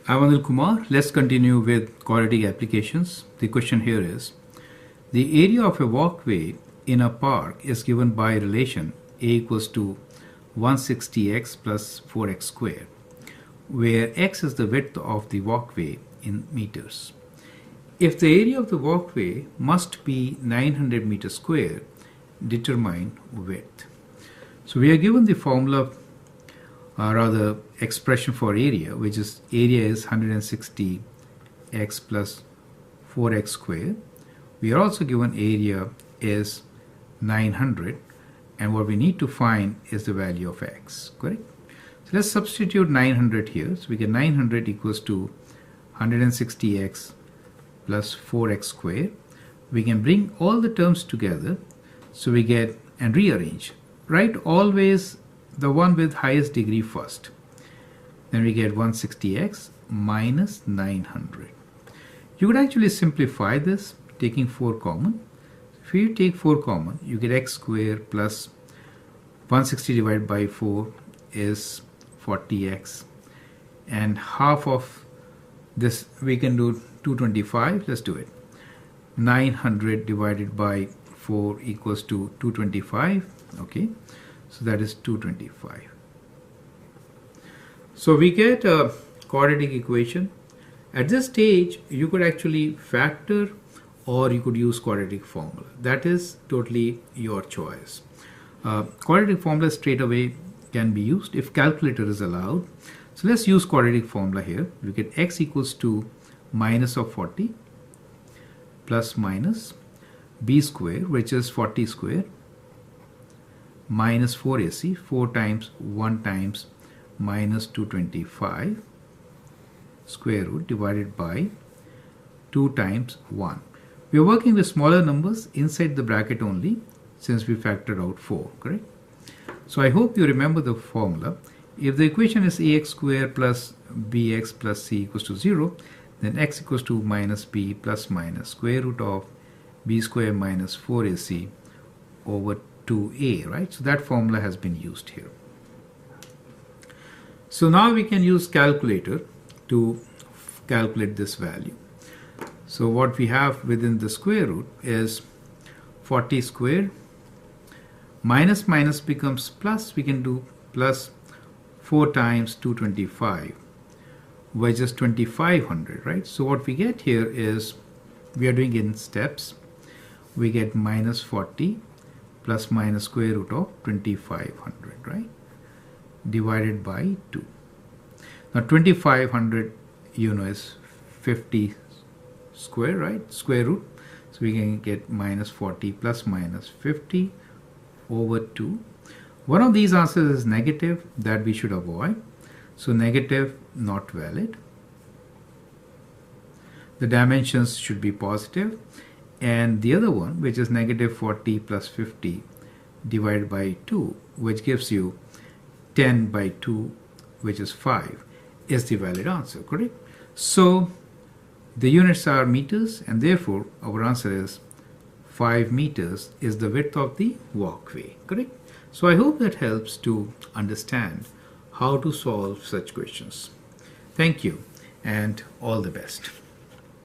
I'm Anil Kumar. Let's continue with quadratic applications. The question here is, the area of a walkway in a park is given by relation A equals to 160x plus 4x squared, where x is the width of the walkway in meters. If the area of the walkway must be 900 meters square, determine width. So we are given the formula, rather expression for area, which is area is 160x plus 4x squared. We are also given area is 900, and what we need to find is the value of x, correct? So let's substitute 900 here. So we get 900 equals to 160x plus 4x squared. We can bring all the terms together, so we get and rearrange. Write always the one with highest degree first. Then we get 160x minus 900. You could actually simplify this taking 4 common. If you take 4 common, you get x squared plus 160 divided by 4 is 40x, and half of this we can do 225. Let's do it. 900 divided by 4 equals to 225. Okay, so that is 225. So we get a quadratic equation. At this stage, you could actually factor or you could use quadratic formula. That is totally your choice. Quadratic formula straight away can be used if calculator is allowed. So let's use quadratic formula here. We get x equals to minus of 40 plus minus b square, which is 40 square, minus 4ac, 4 times 1 times minus 225 square root divided by 2 times 1. We are working with smaller numbers inside the bracket only since we factored out 4, correct? So I hope you remember the formula. If the equation is ax squared plus bx plus c equals to 0, then x equals to minus b plus minus square root of b square minus 4ac over 2a, right? So that formula has been used here. So now we can use calculator to calculate this value. So what we have within the square root is 40 squared. Minus minus becomes plus. We can do plus 4 times 225, which is 2500, right? So what we get here is, we are doing in steps. We get minus 40 plus minus square root of 2500, right? Divided by 2. Now 2500, is 50 square, right? Square root. So we can get minus 40 plus minus 50 over 2. One of these answers is negative, that we should avoid. So negative, not valid. The dimensions should be positive. And the other one, which is negative 40 plus 50 divided by 2, which gives you 10 by 2, which is 5, is the valid answer, correct? So the units are meters, and therefore our answer is 5 meters is the width of the walkway, correct? So I hope that helps to understand how to solve such questions. Thank you and all the best.